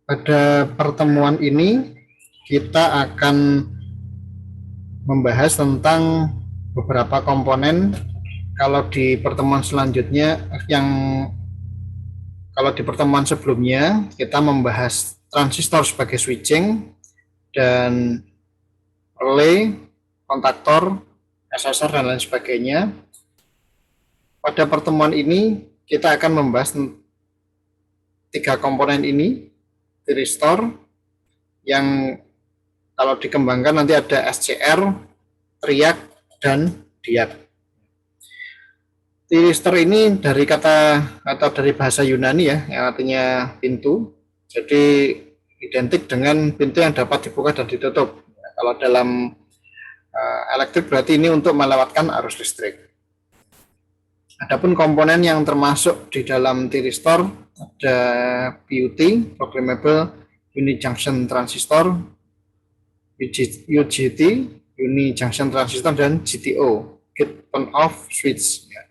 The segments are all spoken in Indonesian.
Pada pertemuan ini kita akan membahas tentang beberapa komponen. Kalau di pertemuan selanjutnya kalau di pertemuan sebelumnya kita membahas transistor sebagai switching dan relay, kontaktor, SSR dan lain sebagainya. Pada pertemuan ini kita akan membahas tiga komponen ini, thyristor yang kalau dikembangkan nanti ada SCR, triac, dan diac. Thyristor ini dari kata atau dari bahasa Yunani ya, yang artinya pintu. Jadi identik dengan pintu yang dapat dibuka dan ditutup. Kalau dalam elektrik berarti ini untuk melewatkan arus listrik. Adapun komponen yang termasuk di dalam thyristor ada PUT, Programmable Unit Junction Transistor, UJT, Unit Junction Transistor, dan GTO, Gate On Off Switch, ya,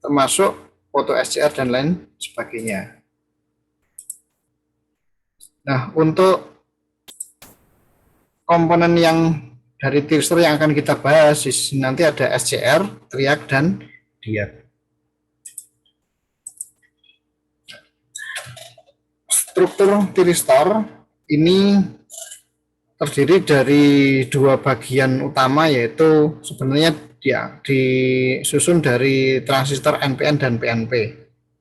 termasuk foto SCR dan lain sebagainya. Nah, untuk komponen yang dari thyristor yang akan kita bahas nanti ada SCR, triac, dan diac. Struktur thyristor ini terdiri dari dua bagian utama, yaitu sebenarnya dia disusun dari transistor NPN dan PNP.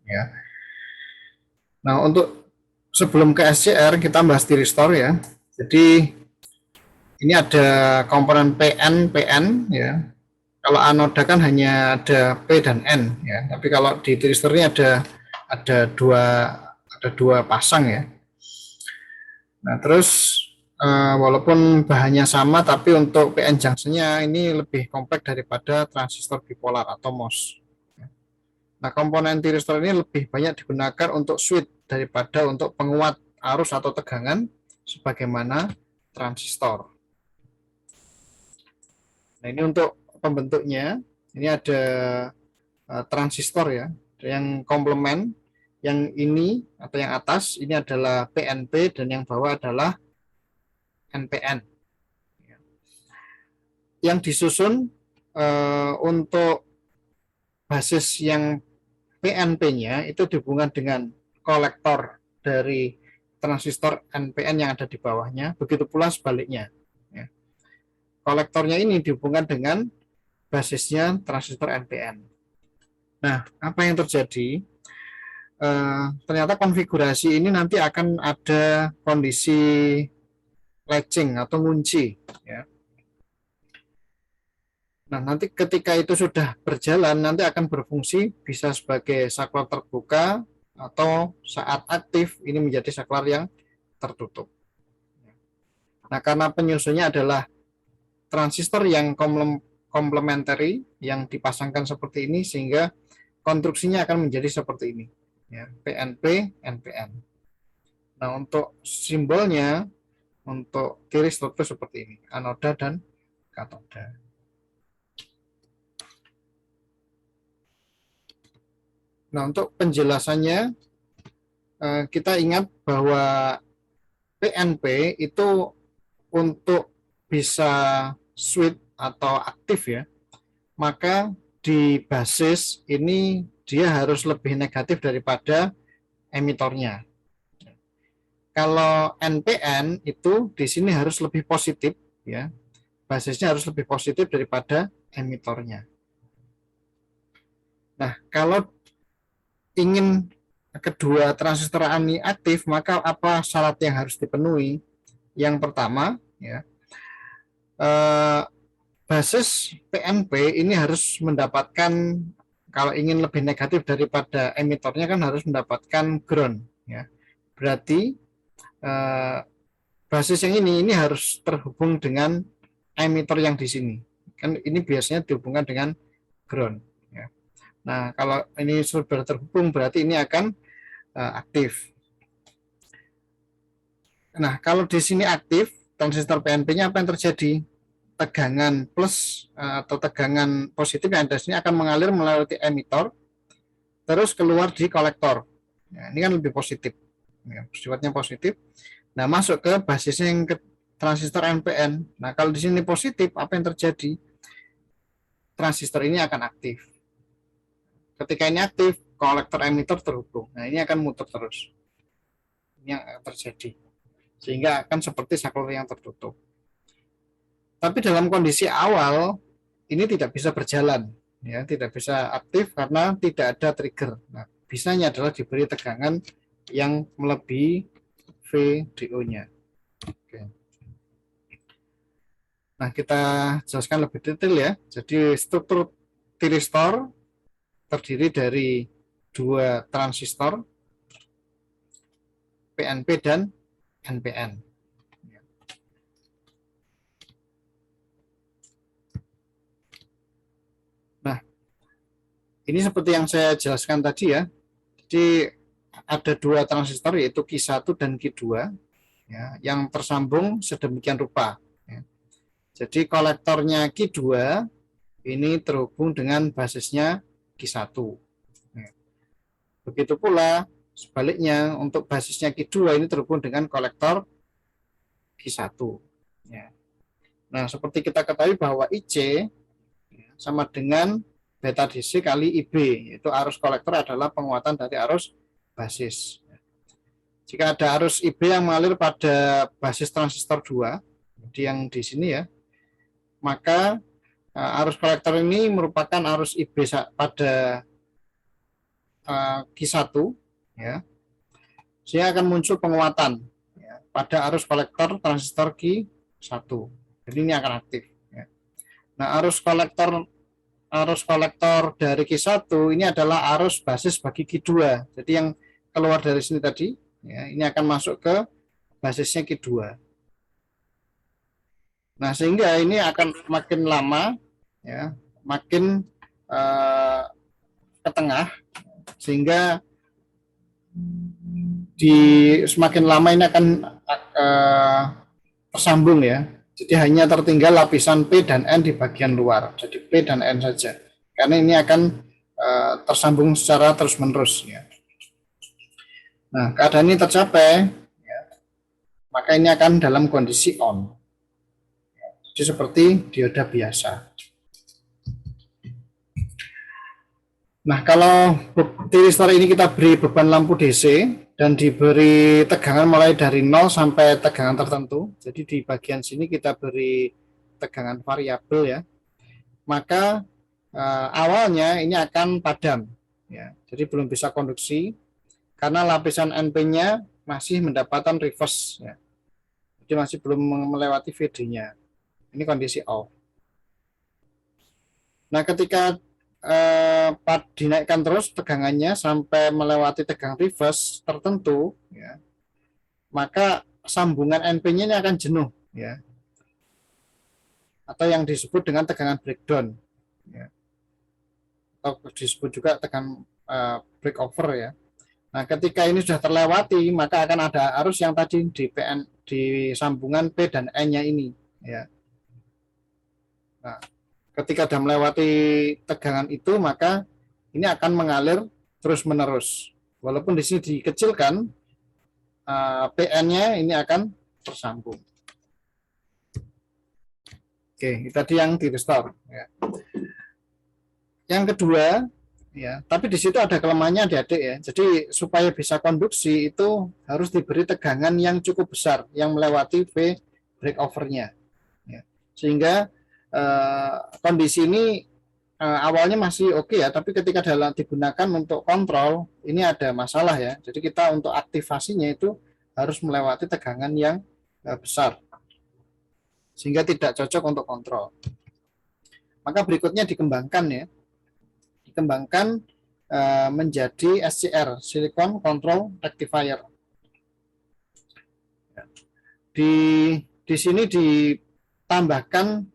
Ya. Nah, untuk sebelum ke SCR kita bahas thyristor ya. Jadi ini ada komponen PN, PN ya. Kalau anoda kan hanya ada P dan N ya. Tapi kalau di thyristor ini ada dua pasang ya. Nah, terus walaupun bahannya sama, tapi untuk PN junction-nya ini lebih kompleks daripada transistor bipolar atau MOS. Nah, komponen thyristor ini lebih banyak digunakan untuk switch daripada untuk penguat arus atau tegangan sebagaimana transistor. Nah, ini untuk pembentuknya. Ini ada transistor ya, yang komplement. Yang ini atau yang atas ini adalah PNP dan yang bawah adalah NPN. Yang disusun untuk basis yang PNP-nya itu dihubungkan dengan kolektor dari transistor NPN yang ada di bawahnya, begitu pula sebaliknya. Kolektornya ini dihubungkan dengan basisnya transistor NPN. Nah, apa yang terjadi? Ternyata konfigurasi ini nanti akan ada kondisi latching atau ngunci ya. Nah, nanti ketika itu sudah berjalan nanti akan berfungsi bisa sebagai saklar terbuka atau saat aktif ini menjadi saklar yang tertutup. Nah, karena penyusunnya adalah transistor yang komplementari yang dipasangkan seperti ini sehingga konstruksinya akan menjadi seperti ini. Ya, PNP, NPN. Nah, untuk simbolnya untuk thyristor itu seperti ini, anoda dan katoda. Nah, untuk penjelasannya kita ingat bahwa PNP itu untuk bisa switch atau aktif ya, maka di basis ini dia harus lebih negatif daripada emitornya. Kalau NPN itu di sini harus lebih positif ya. Basisnya harus lebih positif daripada emitornya. Nah, kalau ingin kedua transistor ini aktif, maka apa syarat yang harus dipenuhi? Yang pertama ya, basis PNP ini harus mendapatkan, kalau ingin lebih negatif daripada emitornya kan harus mendapatkan ground ya. Berarti basis yang ini harus terhubung dengan emitor yang di sini. Kan ini biasanya dihubungkan dengan ground ya. Nah, kalau ini sudah terhubung berarti ini akan aktif. Nah, kalau di sini aktif transistor PNP-nya apa yang terjadi? Tegangan plus atau tegangan positif yang ada di sini akan mengalir melalui emitor terus keluar di kolektor. Nah, ini kan lebih positif. ya, sifatnya positif. Nah, masuk ke basisnya yang ke transistor NPN. Nah, kalau di sini positif, apa yang terjadi? Transistor ini akan aktif. Ketika ini aktif, kolektor emitter terhubung. Nah, ini akan muter terus. Ini yang akan terjadi. Sehingga akan seperti saklar yang tertutup. Tapi dalam kondisi awal, ini tidak bisa berjalan. Ya, tidak bisa aktif karena tidak ada trigger. Nah, bisanya adalah diberi tegangan yang melebihi VDO-nya. Oke. Nah, kita jelaskan lebih detail ya. Jadi struktur tiristor terdiri dari dua transistor PNP dan NPN. Nah, ini seperti yang saya jelaskan tadi ya. Jadi ada dua transistor yaitu Q1 dan Q2 ya, yang tersambung sedemikian rupa. Ya. Jadi kolektornya Q2 ini terhubung dengan basisnya Q1. Ya. Begitu pula sebaliknya untuk basisnya Q2 ini terhubung dengan kolektor Q1. Ya. Nah, seperti kita ketahui bahwa IC sama dengan beta DC kali IB, yaitu arus kolektor adalah penguatan dari arus basis. Jika ada arus IB yang mengalir pada basis transistor 2, yang di sini ya, maka arus kolektor ini merupakan arus IB pada Q1, ya, sehingga akan muncul penguatan ya, pada arus kolektor transistor Q1. Jadi ini akan aktif. Ya. Nah, arus kolektor dari Q1 ini adalah arus basis bagi Q2. Jadi yang keluar dari sini tadi, ya, ini akan masuk ke basisnya Q2. Nah, sehingga ini akan makin lama, ya, makin ke tengah, sehingga di semakin lama ini akan tersambung ya. Jadi hanya tertinggal lapisan P dan N di bagian luar. Jadi P dan N saja. Karena ini akan tersambung secara terus-menerus. Ya. Nah, keadaan ini tercapai, ya, maka ini akan dalam kondisi on. Jadi seperti dioda biasa. Nah, kalau tiristor ini kita beri beban lampu DC dan diberi tegangan mulai dari 0 sampai tegangan tertentu. Jadi di bagian sini kita beri tegangan variabel ya. Maka awalnya ini akan padam ya. Jadi belum bisa konduksi karena lapisan NP-nya masih mendapatkan reverse ya. Jadi masih belum melewati VD-nya. Ini kondisi off. Nah, ketika dinaikkan terus tegangannya sampai melewati tegangan reverse tertentu, ya, maka sambungan NP-nya ini akan jenuh, ya, atau yang disebut dengan tegangan breakdown, ya, atau disebut juga tegangan breakover, ya. Nah, ketika ini sudah terlewati, maka akan ada arus yang tadi di sambungan P dan N-nya ini, ya. Nah, ketika sudah melewati tegangan itu, maka ini akan mengalir terus-menerus. Walaupun di sini dikecilkan, PN-nya ini akan tersambung. Oke, itu tadi yang di restore. Ya. Yang kedua, ya, tapi di situ ada kelemahannya adik-adik ya. Jadi supaya bisa konduksi itu harus diberi tegangan yang cukup besar, yang melewati V breakover-nya. Ya. Sehingga kondisi ini awalnya masih oke ya, tapi ketika digunakan untuk kontrol ini ada masalah ya. Jadi kita untuk aktivasinya itu harus melewati tegangan yang besar sehingga tidak cocok untuk kontrol. Maka berikutnya dikembangkan ya, dikembangkan menjadi SCR, Silicon Control Rectifier. Di sini ditambahkan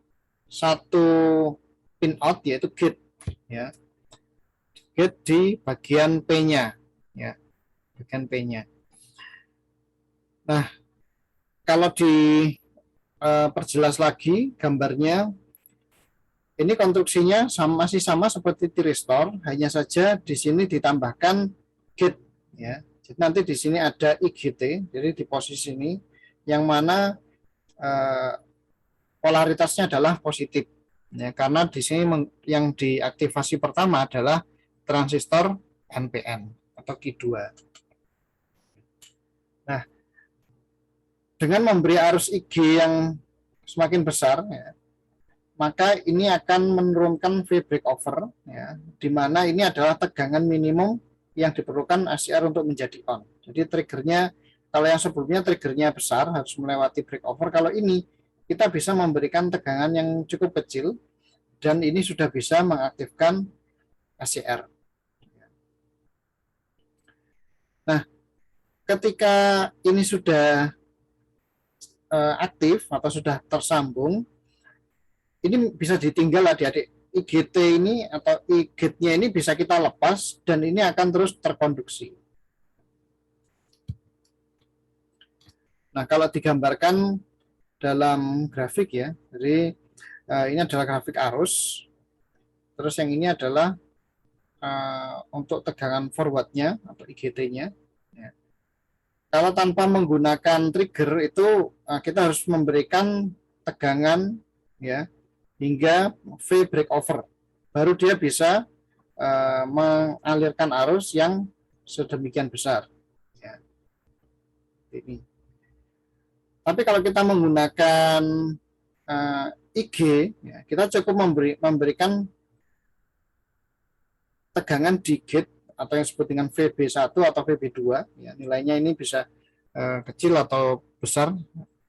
satu pin out yaitu gate ya, gate di bagian P-nya ya, bagian P-nya. Nah, kalau perjelas lagi gambarnya, ini konstruksinya masih sama seperti tiristor, hanya saja di sini ditambahkan gate ya. Jadi nanti di sini ada IGT, jadi di posisi ini yang mana polaritasnya adalah positif. Ya, karena di sini yang diaktifasi pertama adalah transistor NPN atau Q2. Nah, dengan memberi arus IG yang semakin besar, ya, maka ini akan menurunkan V breakover, ya, di mana ini adalah tegangan minimum yang diperlukan ACR untuk menjadi on. Jadi triggernya, kalau yang sebelumnya triggernya besar harus melewati breakover, kalau ini kita bisa memberikan tegangan yang cukup kecil dan ini sudah bisa mengaktifkan ACR. Nah, ketika ini sudah aktif atau sudah tersambung, ini bisa ditinggal adik-adik. IGT ini atau IGT-nya ini bisa kita lepas dan ini akan terus terkonduksi. Nah, kalau digambarkan dalam grafik ya, jadi ini adalah grafik arus, terus yang ini adalah untuk tegangan forwardnya atau IGT-nya. Ya. Kalau tanpa menggunakan trigger itu kita harus memberikan tegangan ya hingga V breakover, baru dia bisa mengalirkan arus yang sedemikian besar. Ya. Ini. Tapi kalau kita menggunakan IG, ya, kita cukup memberikan tegangan di gate atau yang disebut dengan VB1 atau VB2, ya, nilainya ini bisa kecil atau besar,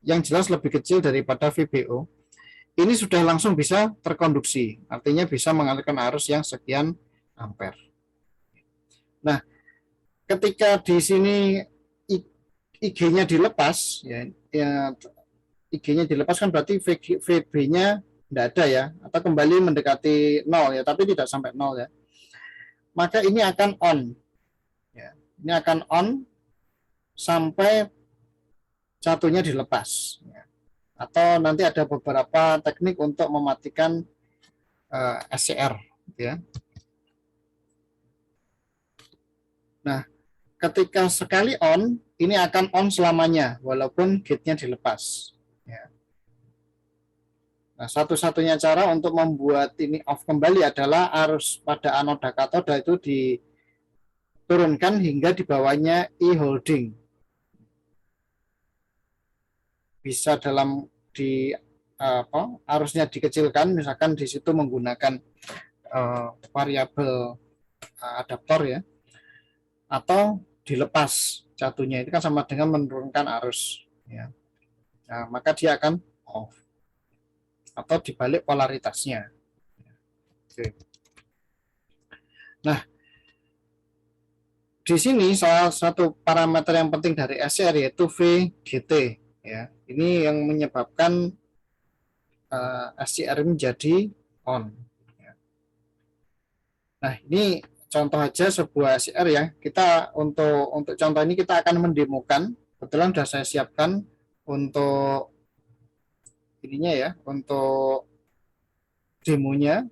yang jelas lebih kecil daripada VBO. Ini sudah langsung bisa terkonduksi, artinya bisa mengalirkan arus yang sekian ampere. Nah, ketika di sini IG-nya dilepas, ya IG-nya dilepas kan berarti VB-nya tidak ada ya, atau kembali mendekati 0 ya, tapi tidak sampai 0 ya. Maka ini akan on. Ya, ini akan on sampai satunya dilepas. Ya. Atau nanti ada beberapa teknik untuk mematikan SCR. Ya. Nah, ketika sekali on, ini akan on selamanya, walaupun gate-nya dilepas. Ya. Nah, satu-satunya cara untuk membuat ini off kembali adalah arus pada anoda katoda itu diturunkan hingga di bawahnya E-holding. Bisa dalam di arusnya dikecilkan, misalkan di situ menggunakan variabel adaptor ya, atau dilepas catunya, itu kan sama dengan menurunkan arus ya. Nah, maka dia akan off atau dibalik polaritasnya. Oke. Nah, di sini salah satu parameter yang penting dari SCR yaitu VGT ya. Ini yang menyebabkan SCR menjadi on. Nah, ini contoh aja sebuah SCR ya. Kita untuk contoh ini kita akan mendemokan. Kebetulan sudah saya siapkan untuk ininya ya, untuk demonya.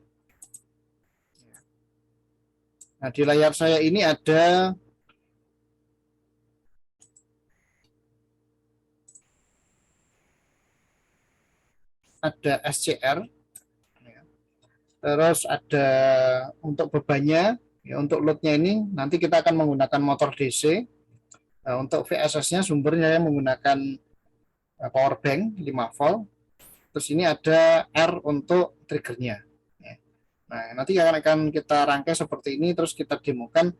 Nah, di layar saya ini ada SCR, terus ada untuk bebannya, ya, untuk loadnya ini nanti kita akan menggunakan motor DC. Untuk VSS-nya sumbernya menggunakan power bank 5 volt. Terus ini ada R untuk triggernya. Nah, nanti akan kita rangkai seperti ini, terus kita demokan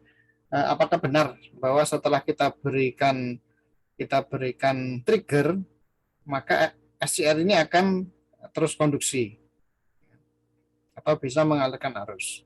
apakah benar bahwa setelah kita berikan trigger, maka SCR ini akan terus konduksi atau bisa mengalirkan arus.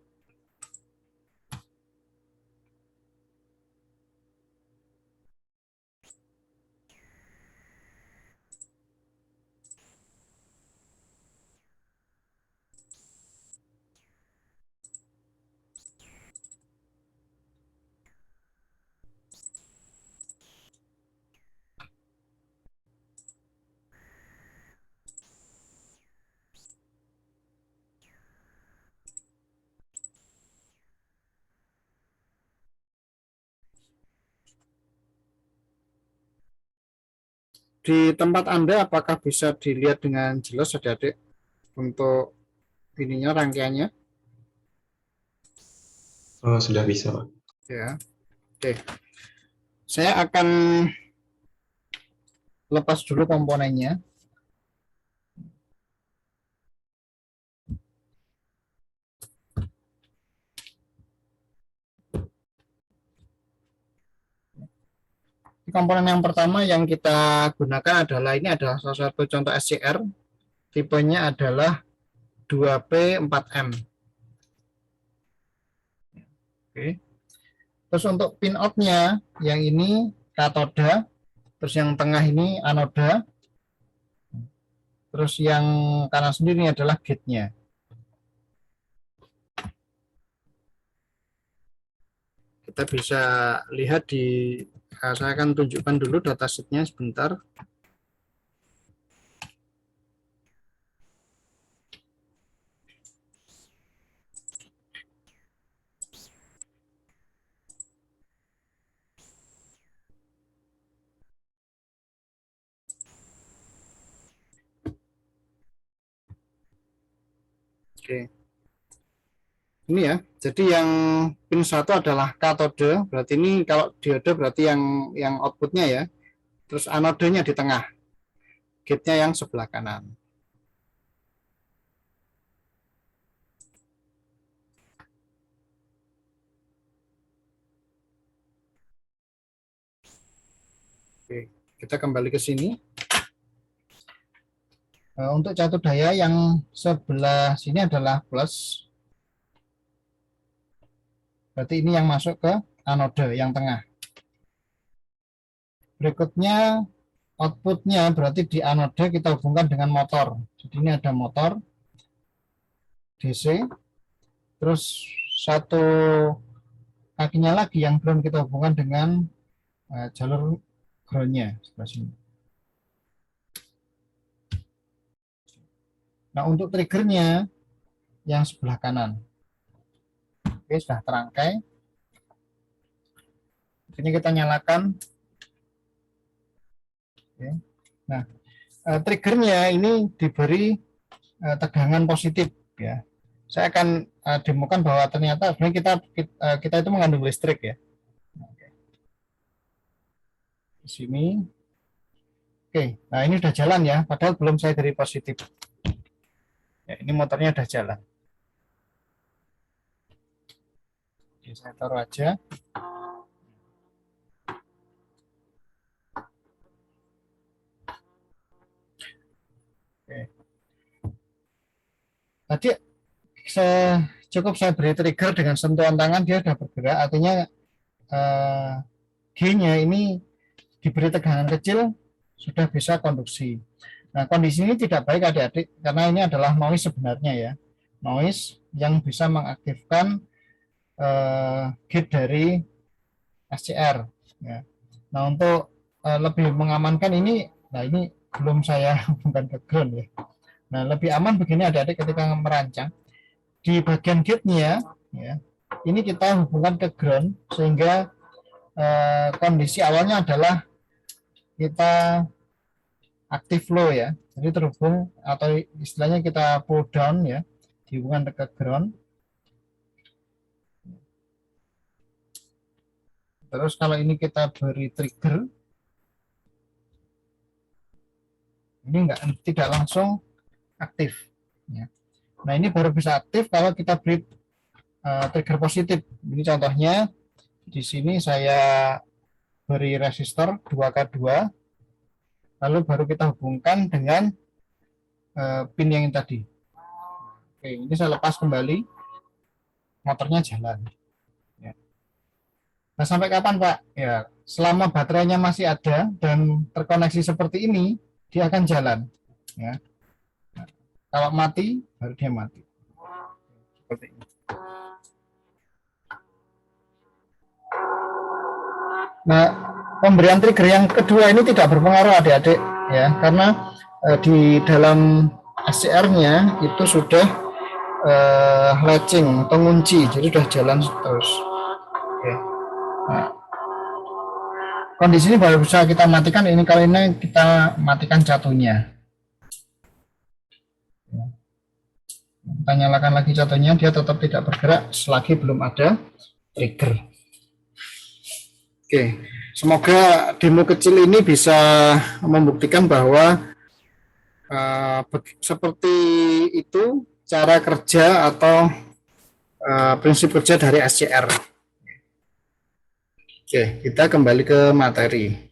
Di tempat Anda apakah bisa dilihat dengan jelas adik-adik untuk ininya rangkaiannya? Oh, sudah bisa, Pak. Ya, oke. Saya akan lepas dulu komponennya. Komponen yang pertama yang kita gunakan adalah ini adalah salah satu contoh SCR. Tipenya adalah 2P4M. Oke. Terus untuk pin out-nya yang ini katoda, terus yang tengah ini anoda, terus yang kanan sendiri adalah gate-nya. Kita bisa lihat saya akan tunjukkan dulu datasheet-nya sebentar. Oke. Ini ya, jadi yang pin 1 adalah katode, berarti ini kalau diode berarti yang outputnya ya. Terus anodenya di tengah, gate-nya yang sebelah kanan. Oke, kita kembali ke sini. Untuk catur daya yang sebelah sini adalah plus, berarti ini yang masuk ke anode yang tengah. Berikutnya outputnya berarti di anode kita hubungkan dengan motor. Jadi ini ada motor DC, terus satu kakinya lagi yang ground kita hubungkan dengan jalur groundnya sebelah sini. Nah untuk triggernya yang sebelah kanan. Oke, sudah terangkai. Ini kita nyalakan. Oke. Nah, triggernya ini diberi tegangan positif ya. Saya akan demokan bahwa ternyata sebenarnya kita itu mengandung listrik ya. Oke. Di sini. Oke, nah ini udah jalan ya, padahal belum saya beri positif. Ya, ini motornya udah jalan. Oke, saya taruh aja. Oke. Tadi cukup saya beri trigger dengan sentuhan tangan dia sudah bergerak, artinya G-nya ini diberi tegangan kecil sudah bisa konduksi. Nah, kondisi ini tidak baik adik-adik karena ini adalah noise sebenarnya ya. Noise yang bisa mengaktifkan gate dari SCR ya. Nah, untuk lebih mengamankan ini, nah ini belum saya bukan ke ground ya. Nah, lebih aman begini adik-adik ketika merancang di bagian gate-nya ya. Ini kita hubungkan ke ground sehingga kondisi awalnya adalah kita aktif low ya. Jadi terhubung atau istilahnya kita pull down ya, dihubungkan ke ground. Terus kalau ini kita beri trigger, ini tidak langsung aktif. Ya. Nah ini baru bisa aktif kalau kita beri trigger positif. Ini contohnya di sini saya beri resistor 2K2, lalu baru kita hubungkan dengan pin yang tadi. Oke, ini saya lepas kembali, motornya jalan. Ya. Nah sampai kapan Pak? Ya selama baterainya masih ada dan terkoneksi seperti ini, dia akan jalan. Ya. Nah, kalau mati, baru dia mati. Seperti ini. Nah, pemberian trigger yang kedua ini tidak berpengaruh adik-adik ya, karena di dalam SCR-nya itu sudah latching atau ngunci, jadi sudah jalan terus. Oke. Nah, kondisi ini baru bisa kita matikan ini kalau ini kita matikan catunya. Kita nyalakan lagi catunya, dia tetap tidak bergerak selagi belum ada trigger. Oke, semoga demo kecil ini bisa membuktikan bahwa seperti itu cara kerja atau prinsip kerja dari SCR. Oke, kita kembali ke materi.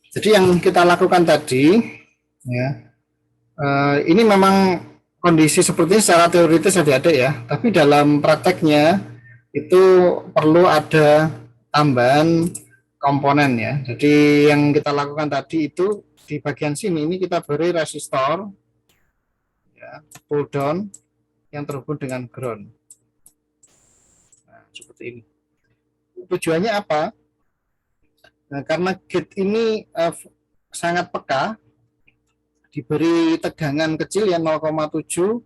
Jadi yang kita lakukan tadi, ya, ini memang kondisi seperti ini secara teoritis adik-adik ya, tapi dalam prakteknya itu perlu ada tambahan komponen ya. Jadi yang kita lakukan tadi itu di bagian sini ini kita beri resistor, ya, pull down yang terhubung dengan ground. Nah, seperti ini. Tujuannya apa? Nah, karena gate ini sangat peka, diberi tegangan kecil yang 0,7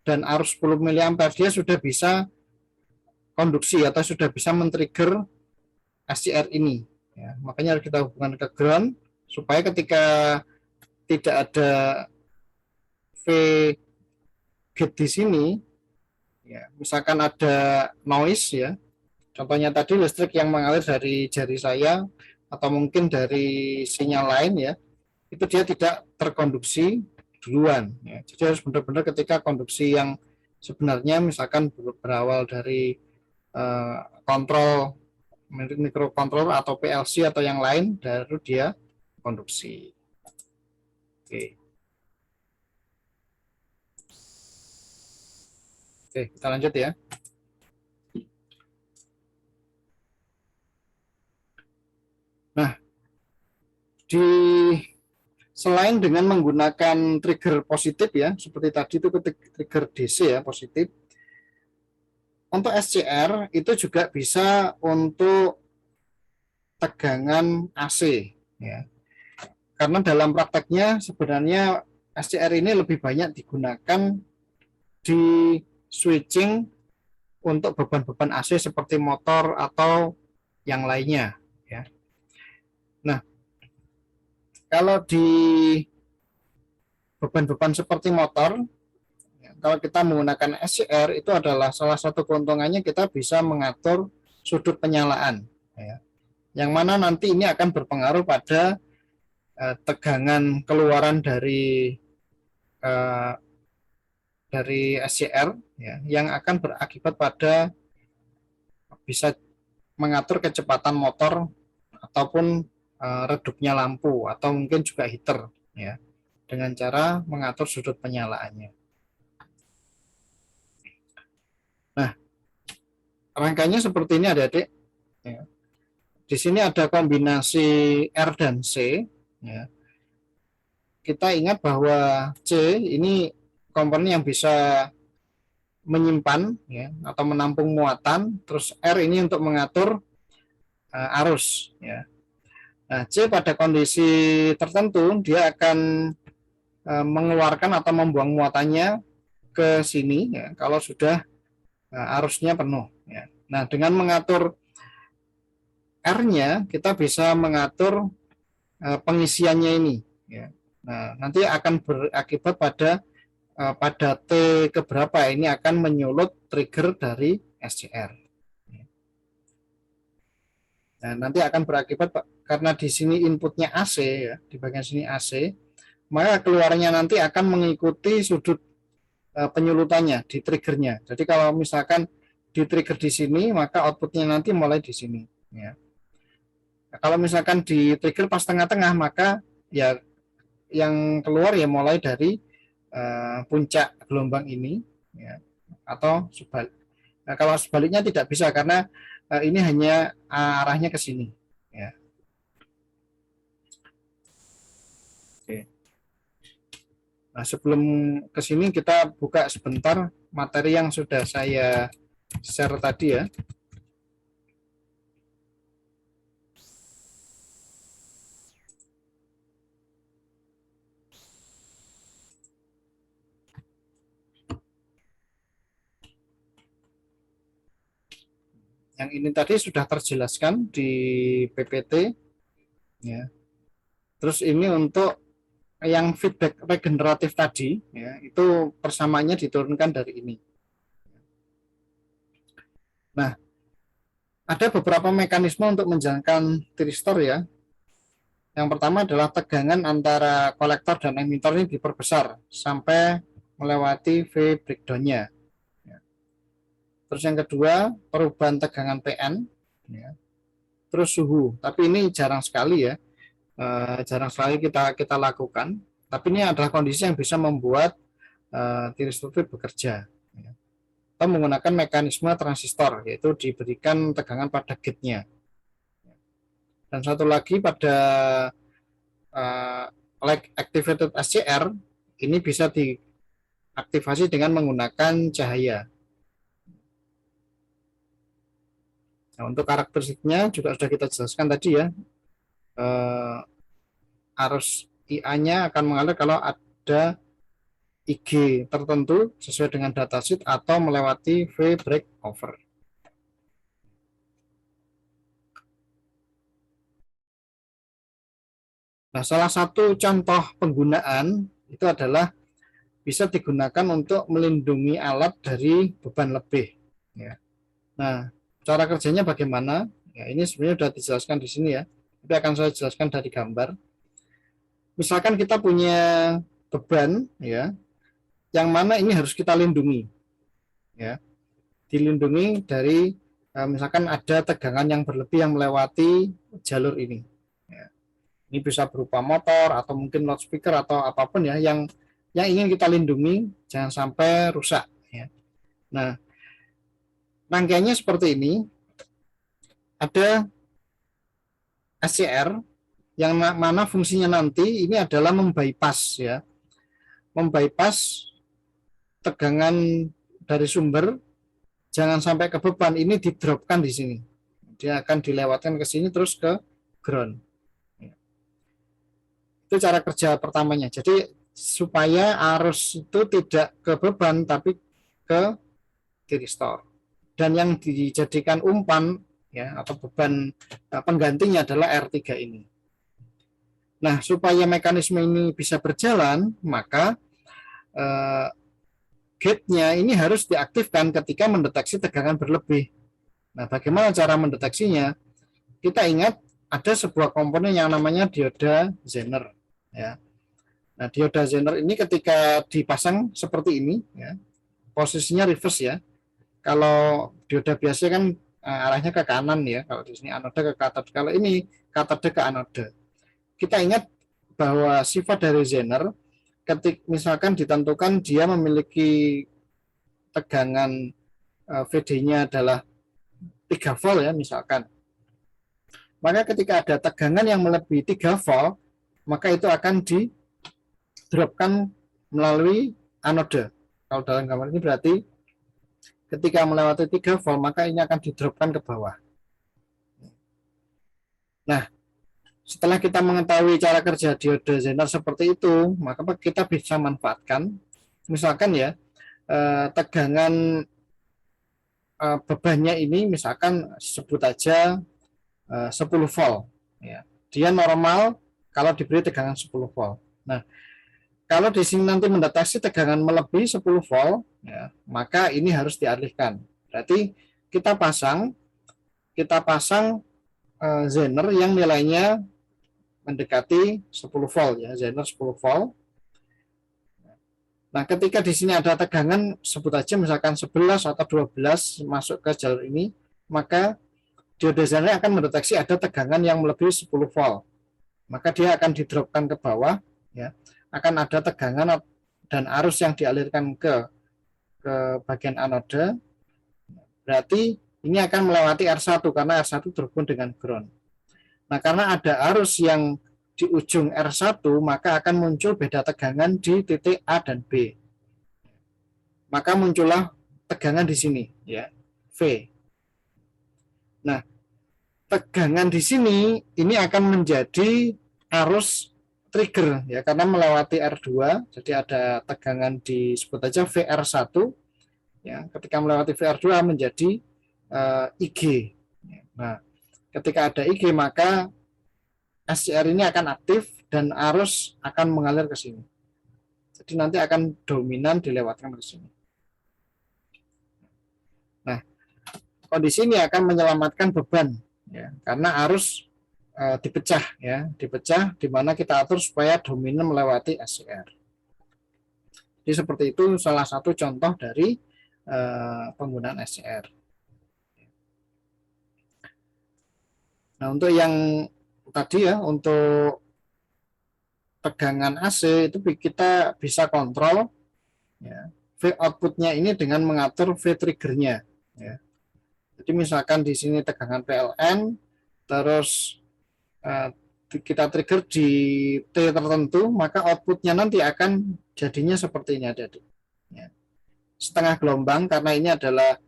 dan arus 10 mA, dia sudah bisa konduksi atau sudah bisa men-trigger SCR ini. Ya, makanya harus kita hubungkan ke ground supaya ketika tidak ada V gate di sini, ya, misalkan ada noise ya, contohnya tadi listrik yang mengalir dari jari saya atau mungkin dari sinyal lain ya, itu dia tidak terkonduksi duluan ya. Jadi harus benar-benar ketika konduksi yang sebenarnya misalkan berawal dari kontrol mikrokontroller atau PLC atau yang lain baru dia konduksi. Oke. Oke, kita lanjut ya. Nah, di selain dengan menggunakan trigger positif ya, seperti tadi itu trigger DC ya, positif. Untuk SCR itu juga bisa untuk tegangan AC ya. Karena dalam prakteknya sebenarnya SCR ini lebih banyak digunakan di switching untuk beban-beban AC seperti motor atau yang lainnya ya. Nah, kalau di beban-beban seperti motor, kalau kita menggunakan SCR itu adalah salah satu keuntungannya kita bisa mengatur sudut penyalaan ya. Yang mana nanti ini akan berpengaruh pada tegangan keluaran eh, dari SCR ya, yang akan berakibat pada bisa mengatur kecepatan motor ataupun redupnya lampu atau mungkin juga heater ya, dengan cara mengatur sudut penyalaannya. Nah, rangkanya seperti ini adik-adik ya. Di sini ada kombinasi R dan C ya. Kita ingat bahwa C ini komponen yang bisa menyimpan ya atau menampung muatan, terus R ini untuk mengatur arus ya. Nah, C pada kondisi tertentu dia akan mengeluarkan atau membuang muatannya ke sini ya, kalau sudah arusnya penuh ya. Nah, dengan mengatur R-nya kita bisa mengatur pengisiannya ini ya. Nah, nanti akan berakibat pada T keberapa ini akan menyulut trigger dari SCR. Nah, nanti akan berakibat karena di sini inputnya AC ya, di bagian sini AC, maka keluarnya nanti akan mengikuti sudut penyulutannya di triggernya. Jadi kalau misalkan di trigger di sini, maka outputnya nanti mulai di sini. Ya. Nah, kalau misalkan di trigger pas tengah-tengah, maka ya yang keluar ya mulai dari puncak gelombang ini, ya, atau sebalik. Nah, kalau sebaliknya tidak bisa karena ini hanya arahnya ke sini. Ya. Oke. Nah, sebelum ke sini kita buka sebentar materi yang sudah saya share tadi ya. Yang ini tadi sudah terjelaskan di PPT ya. Terus ini untuk yang feedback regeneratif tadi ya, itu persamaannya diturunkan dari ini. Nah, ada beberapa mekanisme untuk menjalankan tiristor ya. Yang pertama adalah tegangan antara kolektor dan emitor ini diperbesar sampai melewati V breakdown-nya. Terus yang kedua, perubahan tegangan PN, ya. Terus suhu. Tapi ini jarang sekali ya, jarang sekali kita lakukan. Tapi ini adalah kondisi yang bisa membuat tiristor bekerja. Ya. Kita menggunakan mekanisme transistor, yaitu diberikan tegangan pada gate-nya. Dan satu lagi pada like activated SCR, ini bisa diaktifasi dengan menggunakan cahaya. Nah, untuk karakteristiknya juga sudah kita jelaskan tadi ya. Arus IA-nya akan mengalir kalau ada IG tertentu sesuai dengan datasheet atau melewati V breakover. Nah, salah satu contoh penggunaan itu adalah bisa digunakan untuk melindungi alat dari beban lebih. Ya. Nah, cara kerjanya bagaimana? Ya, ini sebenarnya sudah dijelaskan di sini ya. Tapi akan saya jelaskan dari gambar. Misalkan kita punya beban, ya, yang mana ini harus kita lindungi, ya, dilindungi dari misalkan ada tegangan yang berlebih yang melewati jalur ini. Ya. Ini bisa berupa motor atau mungkin loudspeaker atau apapun ya yang ingin kita lindungi jangan sampai rusak. Ya. Nah, rangkaiannya seperti ini. Ada SCR yang mana fungsinya nanti ini adalah membypass ya, membypass tegangan dari sumber jangan sampai ke beban, ini didropkan di sini, dia akan dilewatkan ke sini terus ke ground. Itu cara kerja pertamanya. Jadi supaya arus itu tidak ke beban tapi ke tiristor. Dan yang dijadikan umpan ya atau beban penggantinya adalah R3 ini. Nah, supaya mekanisme ini bisa berjalan, maka gate-nya ini harus diaktifkan ketika mendeteksi tegangan berlebih. Nah, bagaimana cara mendeteksinya? Kita ingat ada sebuah komponen yang namanya dioda Zener. Ya. Nah, dioda Zener ini ketika dipasang seperti ini, ya, posisinya reverse ya. Kalau dioda biasa kan arahnya ke kanan ya. Kalau di sini anode ke katode. Kalau ini katode ke anode. Kita ingat bahwa sifat dari Zener, ketika misalkan ditentukan dia memiliki tegangan VD-nya adalah 3 volt ya misalkan. Maka ketika ada tegangan yang melebihi 3 volt, maka itu akan di-dropkan melalui anode. Kalau dalam gambar ini berarti ketika melewati 3 volt, maka ini akan di-dropkan ke bawah. Nah, setelah kita mengetahui cara kerja dioda Zener seperti itu, maka kita bisa manfaatkan, misalkan ya, tegangan bebannya ini misalkan sebut aja 10 volt. Ya. Dia normal kalau diberi tegangan 10 volt. Nah, kalau di sini nanti mendeteksi tegangan melebihi 10 volt, ya, maka ini harus dialihkan. Berarti kita pasang Zener yang nilainya mendekati 10 volt ya, Zener 10 volt. Nah, ketika di sini ada tegangan sebut aja misalkan 11 atau 12 masuk ke jalur ini, maka dioda Zener akan mendeteksi ada tegangan yang melebihi 10 volt. Maka dia akan didropkan ke bawah ya. Akan ada tegangan dan arus yang dialirkan ke bagian anode. Berarti ini akan melewati R1 karena R1 terhubung dengan ground. Nah, karena ada arus yang di ujung R1, maka akan muncul beda tegangan di titik A dan B. Maka muncullah tegangan di sini, ya, V. Nah, tegangan di sini ini akan menjadi arus trigger, ya, karena melewati R2, jadi ada tegangan disebut aja VR1, ya, ketika melewati VR2 menjadi IG. Nah, ketika ada IG maka SCR ini akan aktif dan arus akan mengalir ke sini. Jadi nanti akan dominan dilewatkan ke sini. Nah, kondisi ini akan menyelamatkan beban ya, karena arus dipecah ya, dipecah di mana kita atur supaya dominan melewati SCR. Jadi seperti itu salah satu contoh dari penggunaan SCR. Nah, untuk yang tadi ya, untuk tegangan AC itu kita bisa kontrol ya, V outputnya ini dengan mengatur V triggernya ya. Jadi misalkan di sini tegangan PLN, terus kita trigger di T tertentu, maka outputnya nanti akan jadinya seperti ini ada ya. Setengah gelombang karena ini adalah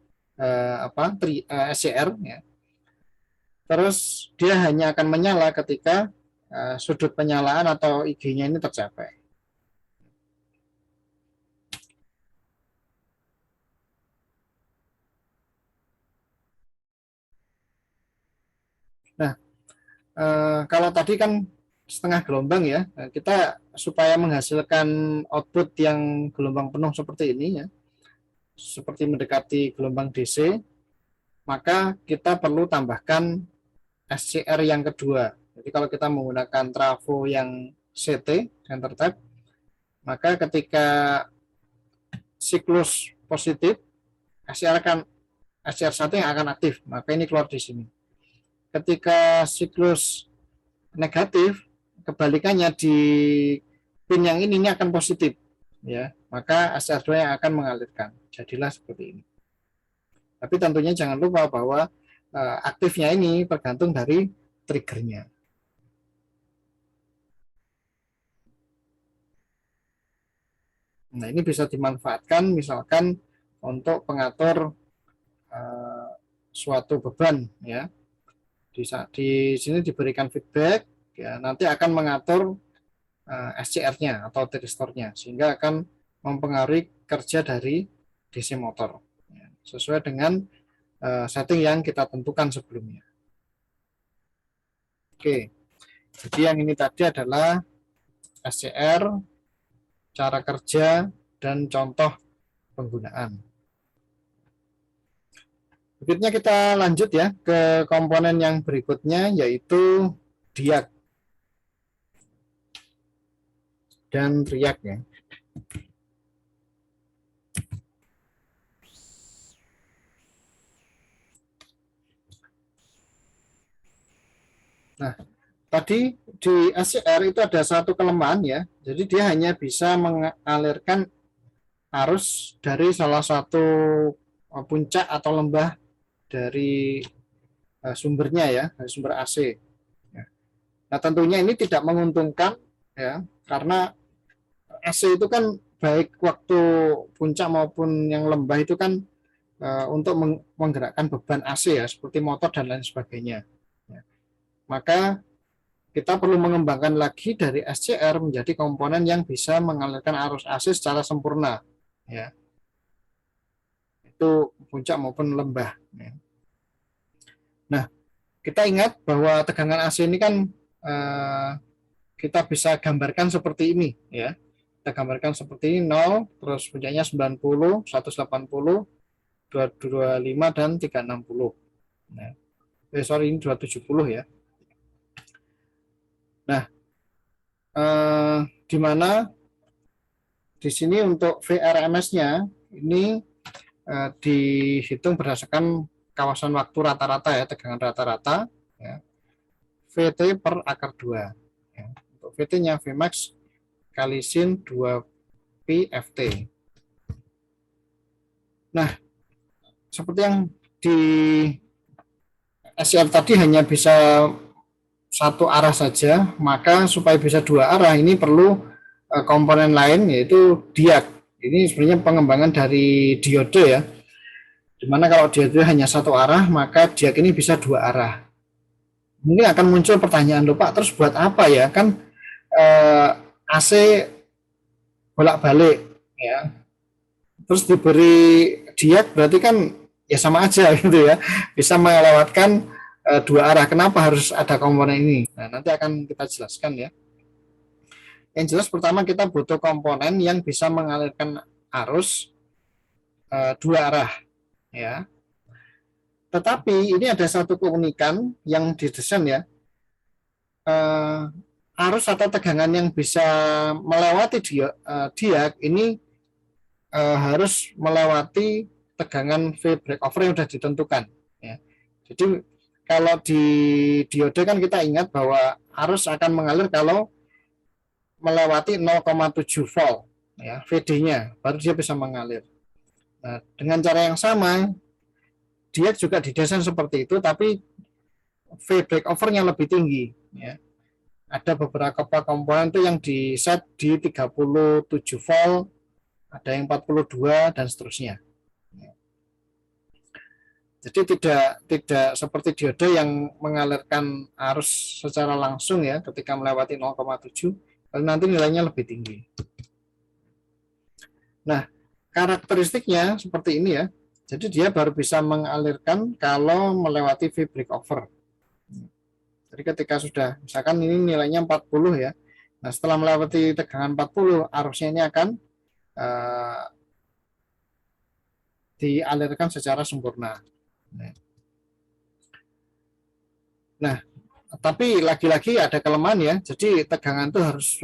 SCR ya. Terus dia hanya akan menyala ketika sudut penyalaan atau IG-nya ini tercapai. Nah, kalau tadi kan setengah gelombang ya, kita supaya menghasilkan output yang gelombang penuh seperti ini ya, seperti mendekati gelombang DC, maka kita perlu tambahkan SCR yang kedua. Jadi kalau kita menggunakan trafo yang CT, center tap, maka ketika siklus positif, SCR1 yang akan aktif, maka ini keluar di sini. Ketika siklus negatif, kebalikannya di pin yang ini akan positif, ya, maka SCR2 yang akan mengalirkan. Jadilah seperti ini. Tapi tentunya jangan lupa bahwa aktifnya ini tergantung dari triggernya. Nah, ini bisa dimanfaatkan misalkan untuk pengatur suatu beban ya. Di sini diberikan feedback ya, nanti akan mengatur SCR-nya atau thyristornya sehingga akan mempengaruhi kerja dari DC motor ya, sesuai dengan setting yang kita tentukan sebelumnya. Oke, jadi yang ini tadi adalah SCR, cara kerja, dan contoh penggunaan. Berikutnya kita lanjut ya ke komponen yang berikutnya yaitu diag dan triag ya. Nah, tadi di SCR itu ada satu kelemahan ya. Jadi dia hanya bisa mengalirkan arus dari salah satu puncak atau lembah dari sumbernya ya, dari sumber AC. Nah, tentunya ini tidak menguntungkan ya, karena AC itu kan baik waktu puncak maupun yang lembah itu kan untuk menggerakkan beban AC ya, seperti motor dan lain sebagainya. Ya. Maka kita perlu mengembangkan lagi dari SCR menjadi komponen yang bisa mengalirkan arus AC secara sempurna. Ya. Itu puncak maupun lembah. Ya. Nah, kita ingat bahwa tegangan AC ini kan kita bisa gambarkan seperti ini ya. Kita gambarkan seperti ini 0, terus puncaknya 90, 180, 225 dan 360. Nah, ini 270 ya. Nah, di mana di sini untuk VRMS-nya ini dihitung berdasarkan kawasan waktu rata-rata ya, tegangan rata-rata ya. VT per akar 2 ya. Untuk VT-nya Vmax kali sin 2 pi FT. Nah, seperti yang di SCR tadi hanya bisa satu arah saja, maka supaya bisa dua arah ini perlu komponen lain yaitu diag. Ini sebenarnya pengembangan dari diode ya. Dimana kalau diode hanya satu arah, maka diag ini bisa dua arah. Mungkin akan muncul pertanyaan, loh Pak, terus buat apa ya? Kan AC bolak-balik ya. Terus diberi diag berarti kan ya sama aja gitu ya, bisa melewatkan dua arah. Kenapa harus ada komponen ini? Nah, nanti akan kita jelaskan ya. Yang jelas pertama kita butuh komponen yang bisa mengalirkan arus dua arah ya. Tetapi ini ada satu keunikan yang didesain ya. Arus atau tegangan yang bisa melewati diag ini harus melewati tegangan V breakover yang sudah ditentukan ya. Jadi kalau di diode kan kita ingat bahwa arus akan mengalir kalau melewati 0,7 volt ya, VD-nya baru dia bisa mengalir. Nah, dengan cara yang sama dia juga didesain seperti itu, tapi V breakover-nya lebih tinggi ya. Ada beberapa komponen itu yang di set di 37 volt, ada yang 42 dan seterusnya. Jadi tidak seperti diode yang mengalirkan arus secara langsung ya ketika melewati 0,7, lalu nanti nilainya lebih tinggi. Nah, karakteristiknya seperti ini ya. Jadi dia baru bisa mengalirkan kalau melewati V breakover. Jadi ketika sudah, misalkan ini nilainya 40 ya. Nah, setelah melewati tegangan 40, arusnya ini akan dialirkan secara sempurna. Nah, tapi lagi-lagi ada kelemahan ya. Jadi tegangan itu harus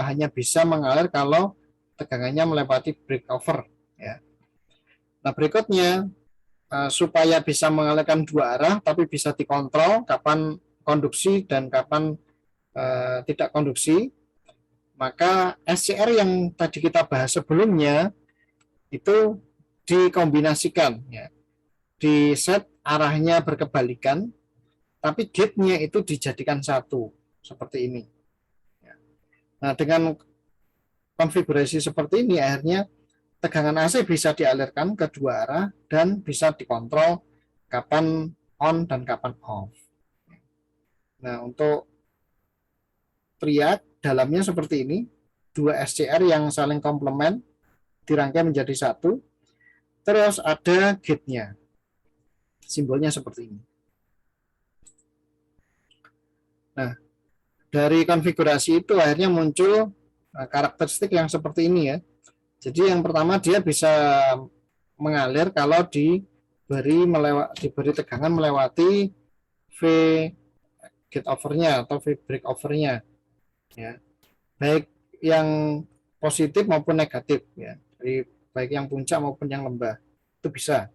hanya bisa mengalir kalau tegangannya melewati breakover ya. Nah, berikutnya supaya bisa mengalirkan dua arah tapi bisa dikontrol kapan konduksi dan kapan tidak konduksi, maka SCR yang tadi kita bahas sebelumnya itu dikombinasikan ya. Di set arahnya berkebalikan tapi gate-nya itu dijadikan satu seperti ini. Nah, dengan konfigurasi seperti ini akhirnya tegangan AC bisa dialirkan ke dua arah dan bisa dikontrol kapan on dan kapan off. Nah, untuk triad dalamnya seperti ini, dua SCR yang saling komplement dirangkai menjadi satu, terus ada gate-nya, simbolnya seperti ini. Nah, dari konfigurasi itu akhirnya muncul karakteristik yang seperti ini ya. Jadi yang pertama dia bisa mengalir kalau diberi tegangan melewati V gate overnya atau V break overnya ya, baik yang positif maupun negatif ya, dari baik yang puncak maupun yang lembah itu bisa.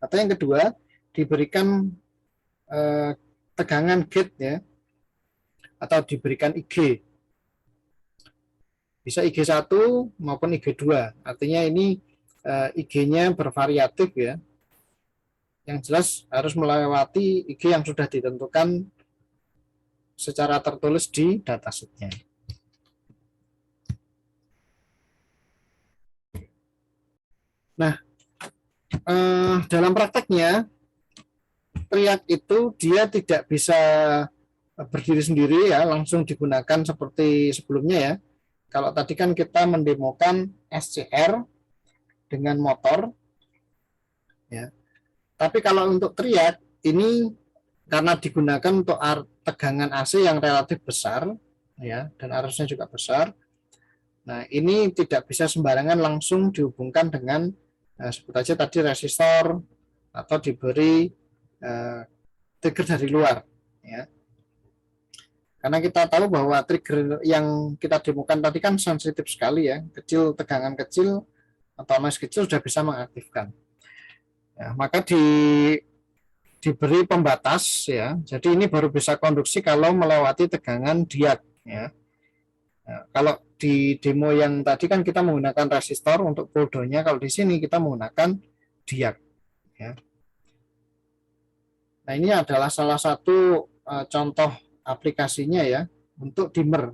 Atau yang kedua diberikan tegangan gate ya, atau diberikan IG, bisa IG1 maupun IG2, artinya ini IG-nya bervariatif ya. Yang jelas harus melewati IG yang sudah ditentukan secara tertulis di datasheet-nya. Nah, dalam prakteknya triad itu dia tidak bisa berdiri sendiri ya, langsung digunakan seperti sebelumnya ya. Kalau tadi kan kita mendemokan SCR dengan motor ya. Tapi kalau untuk triad ini karena digunakan untuk tegangan AC yang relatif besar ya, dan arusnya juga besar. Nah, ini tidak bisa sembarangan langsung dihubungkan dengan sebut aja tadi resistor atau diberi trigger dari luar ya. Karena kita tahu bahwa trigger yang kita demokan tadi kan sensitif sekali ya, kecil, tegangan kecil atau noise kecil sudah bisa mengaktifkan. Ya, maka diberi pembatas ya. Jadi ini baru bisa konduksi kalau melewati tegangan diag ya. Nah, kalau di demo yang tadi kan kita menggunakan resistor untuk voldonya, kalau di sini kita menggunakan diag ya. Nah, ini adalah salah satu contoh aplikasinya ya untuk dimmer.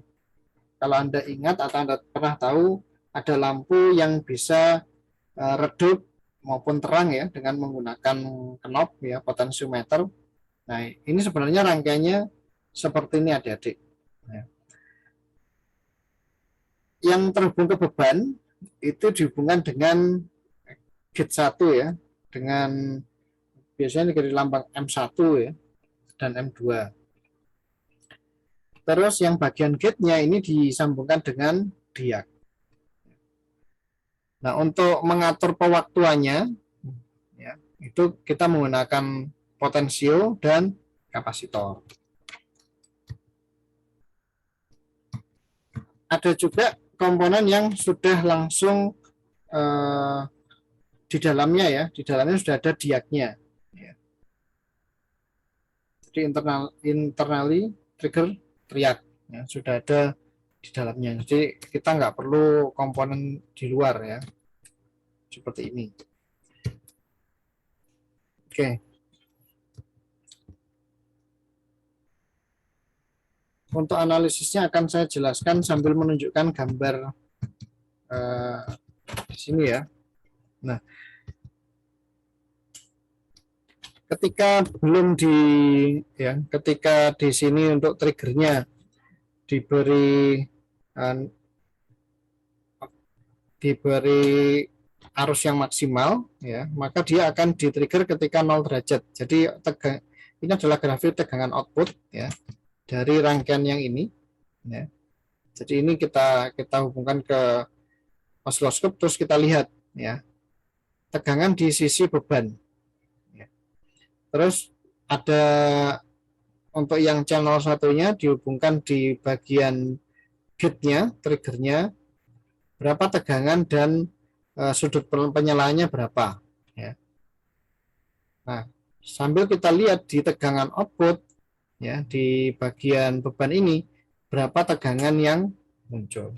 Kalau Anda ingat atau Anda pernah tahu ada lampu yang bisa redup maupun terang ya dengan menggunakan knob ya, potensiometer. Nah, ini sebenarnya rangkaiannya seperti ini adik-adik. Ya. Yang terhubung ke beban itu dihubungkan dengan gate 1 ya, dengan biasanya diberi lambang M1 ya dan M2. Terus yang bagian gate-nya ini disambungkan dengan diag. Nah, untuk mengatur pewaktuannya ya, itu kita menggunakan potensio dan kapasitor. Ada juga komponen yang sudah langsung di dalamnya ya, di dalamnya sudah ada diagnya. Ya. Jadi internally trigger triad ya, sudah ada di dalamnya. Jadi kita nggak perlu komponen di luar ya, seperti ini. Oke. Untuk analisisnya akan saya jelaskan sambil menunjukkan gambar di sini ya. Nah, ketika di sini untuk triggernya diberi arus yang maksimal ya, maka dia akan di-trigger ketika 0 derajat. Jadi ini adalah grafik tegangan output ya dari rangkaian yang ini ya. Jadi ini kita hubungkan ke osiloskop, terus kita lihat ya tegangan di sisi beban ya. Terus ada untuk yang channel satunya dihubungkan di bagian gate-nya, triggernya berapa tegangan dan sudut penyalaannya berapa ya. Nah, sambil kita lihat di tegangan output ya di bagian beban ini berapa tegangan yang muncul.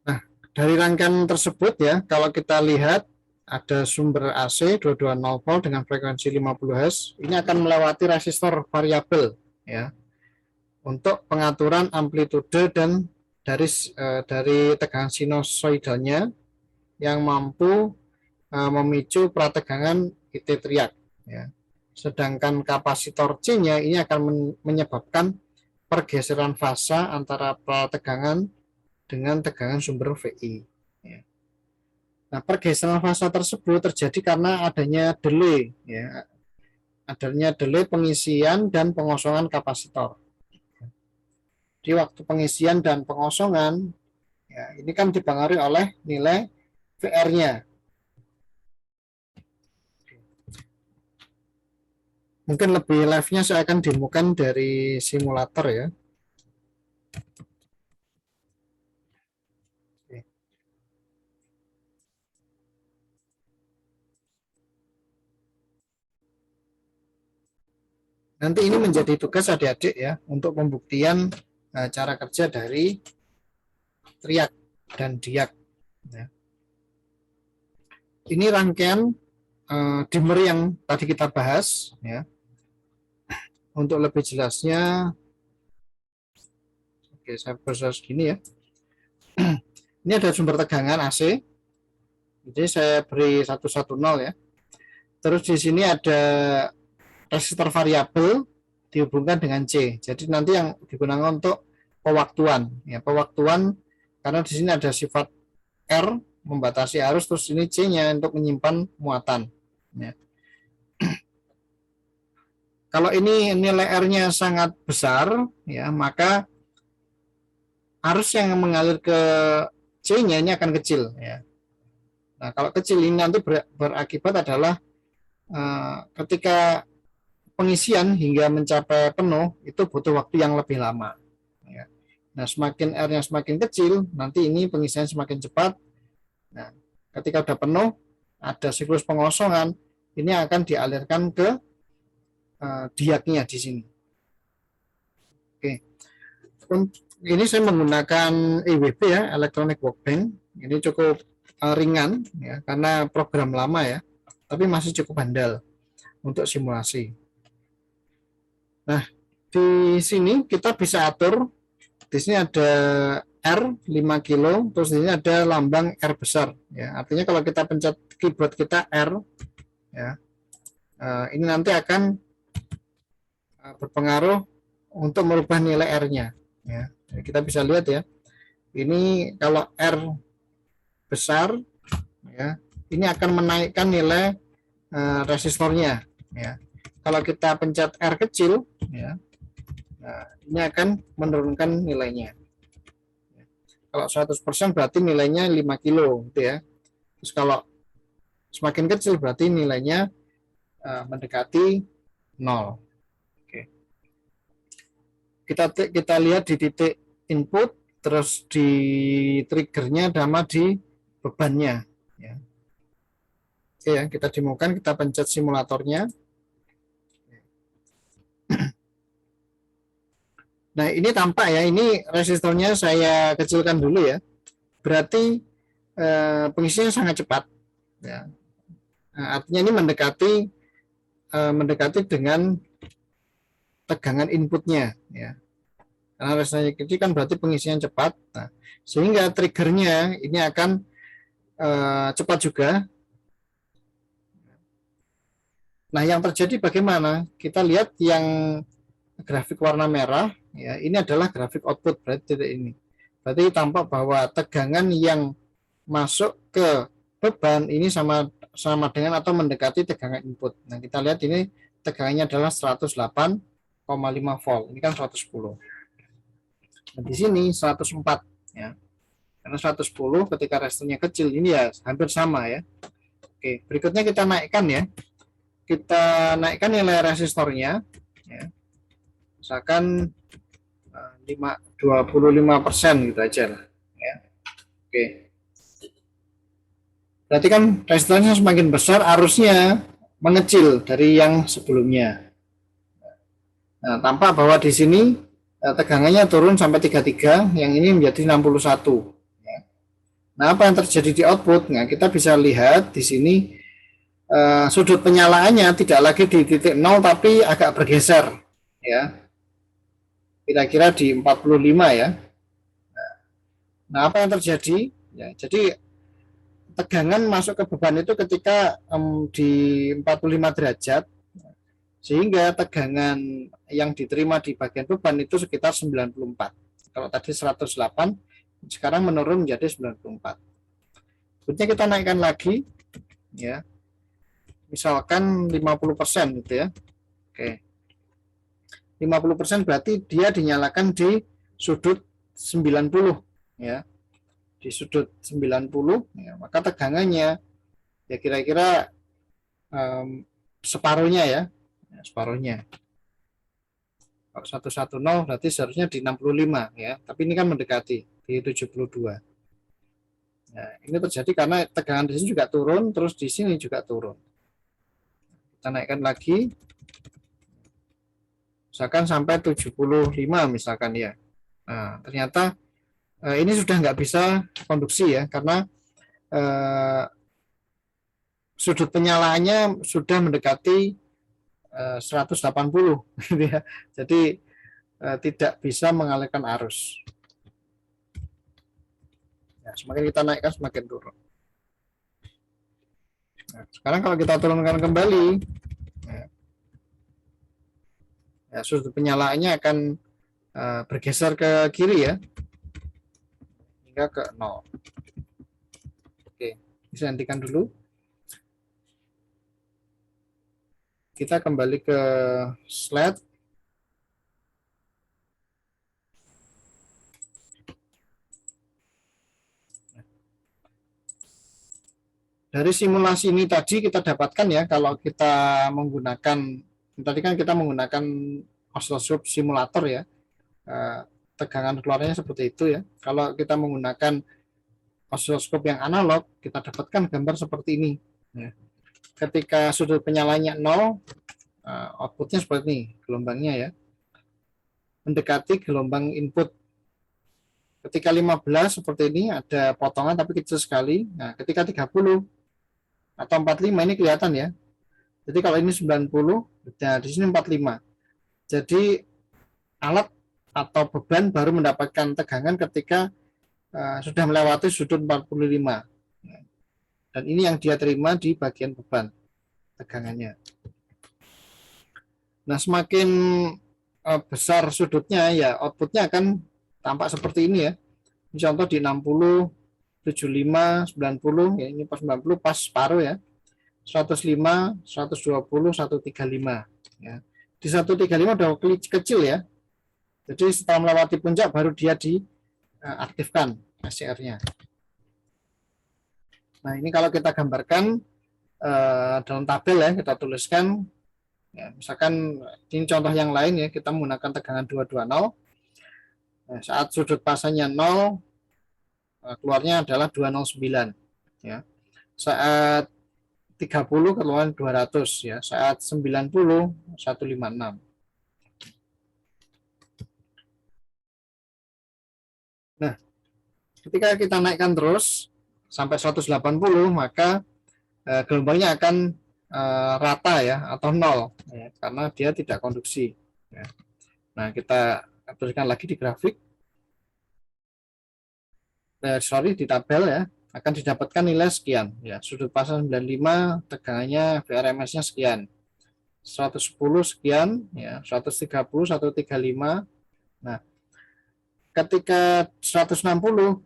Nah, dari rangkaian tersebut ya, kalau kita lihat ada sumber AC 220 volt dengan frekuensi 50 Hz, ini akan melewati resistor variabel ya untuk pengaturan amplitude dan dari tegangan sinusoidalnya yang mampu memicu prategangan IT triad ya. Sedangkan kapasitor C-nya ini akan menyebabkan pergeseran fasa antara prategangan dengan tegangan sumber VI ya. Nah, pergeseran fasa tersebut terjadi karena adanya delay ya, adanya delay pengisian dan pengosongan kapasitor. Di waktu pengisian dan pengosongan ya, ini kan dipengaruhi oleh nilai VR-nya. Mungkin lebih live-nya saya akan demokan dari simulator ya. Nanti ini menjadi tugas adik-adik ya untuk pembuktian cara kerja dari triad dan diag. Ya. Ini rangkaian dimmer yang tadi kita bahas ya. Untuk lebih jelasnya, oke saya proses gini ya. Ini ada sumber tegangan AC. Jadi saya beri 110 ya. Terus di sini ada resistor variabel dihubungkan dengan C. Jadi nanti yang digunakan untuk pewaktuan ya, pewaktuan karena di sini ada sifat R membatasi arus, terus ini C-nya untuk menyimpan muatan ya. Kalau ini nilai R-nya sangat besar ya, maka arus yang mengalir ke C-nya ini akan kecil ya. Nah, kalau kecil ini nanti berakibat adalah ketika pengisian hingga mencapai penuh itu butuh waktu yang lebih lama ya. Nah, semakin R-nya semakin kecil, nanti ini pengisian semakin cepat. Nah, ketika sudah penuh, ada siklus pengosongan, ini akan dialirkan ke diagnya di sini. Oke, ini saya menggunakan EWB ya, Electronic Workbench. Ini cukup ringan ya, karena program lama ya, tapi masih cukup handal untuk simulasi. Nah, di sini kita bisa atur. Di sini ada R 5 kilo, terus di sini ada lambang R besar. Ya, artinya kalau kita pencet keyboard kita R, ya, ini nanti akan berpengaruh untuk merubah nilai R-nya. Ya, kita bisa lihat ya. Ini kalau R besar, ya, ini akan menaikkan nilai resistornya. Ya. Kalau kita pencet R kecil, ya, nah, ini akan menurunkan nilainya. Kalau 100% berarti nilainya 5 kilo, gitu ya. Terus kalau semakin kecil berarti nilainya mendekati 0. Oke. Kita lihat di titik input, terus di triggernya sama di bebannya. Ya. Oke ya, kita demokan, kita pencet simulatornya. Nah, ini tampak ya, ini resistornya saya kecilkan dulu ya. Berarti pengisinya sangat cepat. Ya. Nah, artinya ini mendekati dengan tegangan inputnya. Ya. Karena resistornya kecil kan berarti pengisian cepat. Nah, sehingga triggernya ini akan cepat juga. Nah, yang terjadi bagaimana? Kita lihat yang grafik warna merah, ya, ini adalah grafik output, berarti titik ini. Berarti tampak bahwa tegangan yang masuk ke beban ini sama dengan atau mendekati tegangan input. Nah, kita lihat ini tegangannya adalah 108,5 volt. Ini kan 110. Nah, di sini 104 ya. Karena 110 ketika resistornya kecil ini ya hampir sama ya. Oke, berikutnya kita naikkan ya. Kita naikkan nilai resistornya ya. Misalkan 25% gitu aja lah ya. Oke. Berarti kan resistornya semakin besar, arusnya mengecil dari yang sebelumnya. Nah, tampak bahwa di sini tegangannya turun sampai 33, yang ini menjadi 61. Ya. Nah, apa yang terjadi di output? Nah, kita bisa lihat di sini sudut penyalaannya tidak lagi di titik 0 tapi agak bergeser ya. Kira-kira di 45 ya. Nah, apa yang terjadi? Ya, jadi tegangan masuk ke beban itu ketika di 45 derajat, sehingga tegangan yang diterima di bagian beban itu sekitar 94. Kalau tadi 108, sekarang menurun menjadi 94. Berikutnya kita naikkan lagi, ya, misalkan 50% gitu ya. Oke. 50% berarti dia dinyalakan di sudut 90 ya. Di sudut 90 ya, maka tegangannya ya kira-kira separuhnya ya. Separuhnya. Kalau 110 berarti seharusnya di 65 ya, tapi ini kan mendekati di 72. Nah, ini terjadi karena tegangan di sini juga turun, terus di sini juga turun. Kita naikkan lagi, misalkan sampai 75 misalkan ya. Nah, ternyata ini sudah nggak bisa konduksi ya, karena sudut penyalaannya sudah mendekati 180 gitu ya. Jadi tidak bisa mengalirkan arus. Ya, semakin kita naikkan semakin turun. Nah, sekarang kalau kita turunkan kembali, ya, sudut penyalaannya akan bergeser ke kiri ya, hingga ke 0. Oke, bisa hentikan dulu. Kita kembali ke slide. Dari simulasi ini tadi kita dapatkan ya, kalau kita menggunakan, tadi kan kita menggunakan oscilloscope simulator ya, tegangan keluarnya seperti itu ya. Kalau kita menggunakan oscilloscope yang analog, kita dapatkan gambar seperti ini. Ya. Ketika sudut penyalanya 0, outputnya seperti ini, gelombangnya ya, mendekati gelombang input. Ketika 15 seperti ini, ada potongan tapi kecil sekali. Nah, ketika 30 atau 45 ini kelihatan ya. Jadi kalau ini 90, nah di sini 45. Jadi alat atau beban baru mendapatkan tegangan ketika sudah melewati sudut 45. Dan ini yang dia terima di bagian beban tegangannya. Nah, semakin besar sudutnya, ya outputnya akan tampak seperti ini ya. Ini contoh di 60, 75, 90, ya ini pas 90 pas separuh ya. 105, 120, 135 ya. Di 135 udah kecil ya. Jadi setelah melewati puncak baru dia diaktifkan SCR-nya. Nah, ini kalau kita gambarkan dalam tabel ya, kita tuliskan ya, misalkan ini contoh yang lain ya, kita menggunakan tegangan 220. Nah, saat sudut pasangnya 0, keluarnya adalah 209 ya. Saat 30 keluar 200 ya, saat 90 156. Nah, ketika kita naikkan terus sampai 180, maka gelombangnya akan rata ya, atau nol ya, karena dia tidak konduksi ya. Nah, kita tuliskan lagi di grafik, di tabel ya, akan didapatkan nilai sekian ya. Sudut pasang 95, tegangannya VRMS-nya sekian, 110 sekian ya, 130, 135. Nah, ketika 160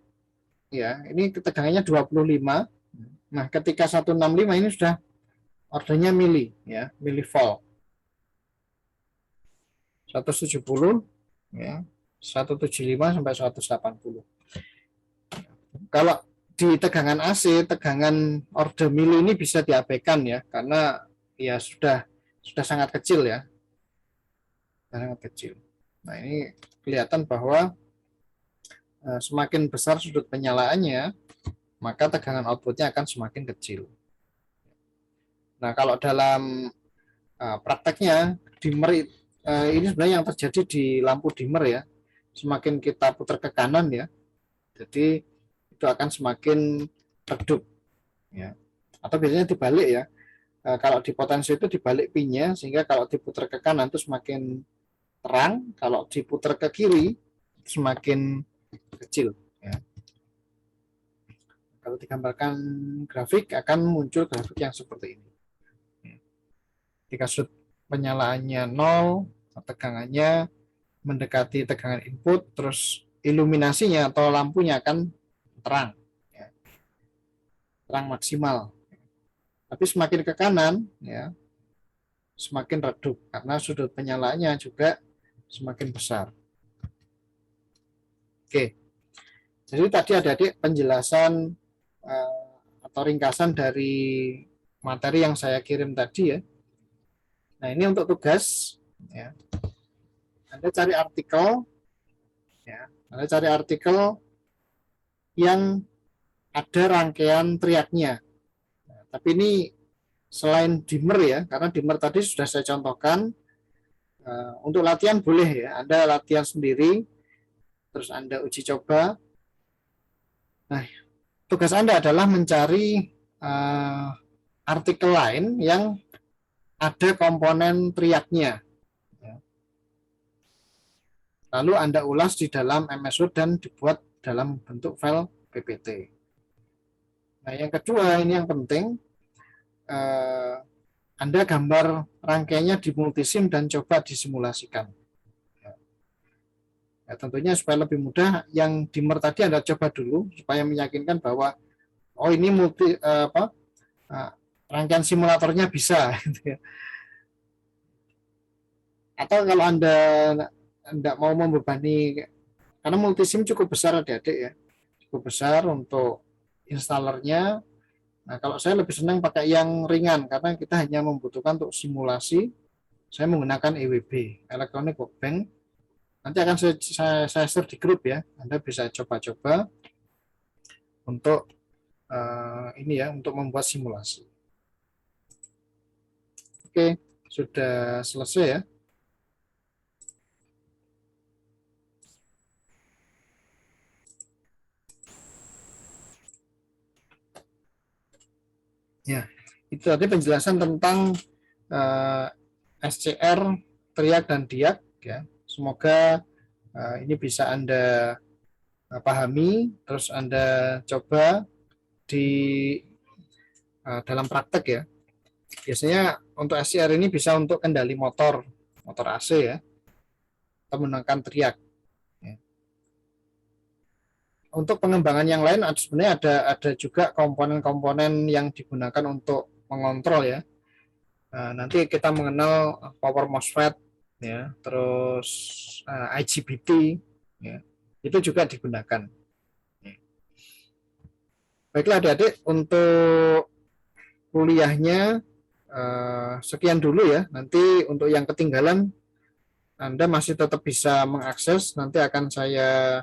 ya, ini tegangannya 25. Nah, ketika 165 ini sudah ordernya mili ya, milivolt. 170 ya, 175 sampai 180. Kalau di tegangan AC, tegangan order mili ini bisa diabaikan ya, karena ya sudah sangat kecil ya, sangat kecil. Nah, ini kelihatan bahwa semakin besar sudut penyalaannya, maka tegangan outputnya akan semakin kecil. Nah, kalau dalam prakteknya dimmer ini sebenarnya yang terjadi di lampu dimmer ya, semakin kita putar ke kanan ya, jadi itu akan semakin redup ya, atau biasanya dibalik ya. Kalau di potensi itu dibalik pinnya, sehingga kalau diputar ke kanan itu semakin terang, kalau diputar ke kiri semakin kecil ya. Kalau digambarkan grafik akan muncul grafik yang seperti ini. Ketika sudut penyalaannya 0, tegangannya mendekati tegangan input, terus iluminasinya atau lampunya akan terang ya, terang maksimal. Tapi semakin ke kanan ya, semakin redup karena sudut penyalaannya juga semakin besar. Oke, jadi tadi adik-adik penjelasan atau ringkasan dari materi yang saya kirim tadi ya. Nah, ini untuk tugas ya. Anda cari artikel ya, Anda cari artikel yang ada rangkaian teriaknya. Nah, tapi ini selain dimmer ya, karena dimmer tadi sudah saya contohkan. Untuk latihan boleh ya, Anda latihan sendiri, terus Anda uji coba. Nah, tugas Anda adalah mencari artikel lain yang ada komponen teriaknya. Lalu Anda ulas di dalam MS Word dan dibuat dalam bentuk file PPT. Nah, yang kedua, ini yang penting, Anda gambar rangkaiannya di multisim dan coba disimulasikan. Ya, tentunya supaya lebih mudah, yang dimmer tadi Anda coba dulu supaya meyakinkan bahwa oh ini rangkaian simulatornya bisa. Atau kalau Anda tidak mau membebani, karena multisim cukup besar adik-adik ya, cukup besar untuk installernya. Nah, kalau saya lebih senang pakai yang ringan karena kita hanya membutuhkan untuk simulasi. Saya menggunakan EWB, Electronic Workbench. Nanti akan saya share di grup ya. Anda bisa coba-coba untuk ini ya, untuk membuat simulasi. Oke, sudah selesai ya. Ya, itu tadi penjelasan tentang SCR, teriak dan diak ya. Semoga ini bisa Anda pahami, terus Anda coba di dalam praktek ya. Biasanya untuk SCR ini bisa untuk kendali motor AC ya. atau menggunakan triak. Ya. Untuk pengembangan yang lain sebenarnya ada juga komponen-komponen yang digunakan untuk mengontrol ya. Nah, nanti kita mengenal power MOSFET ya, terus IGBT ya. Itu juga digunakan. Ya. Baiklah adik-adik, untuk kuliahnya sekian dulu ya. Nanti untuk yang ketinggalan Anda masih tetap bisa mengakses, nanti akan saya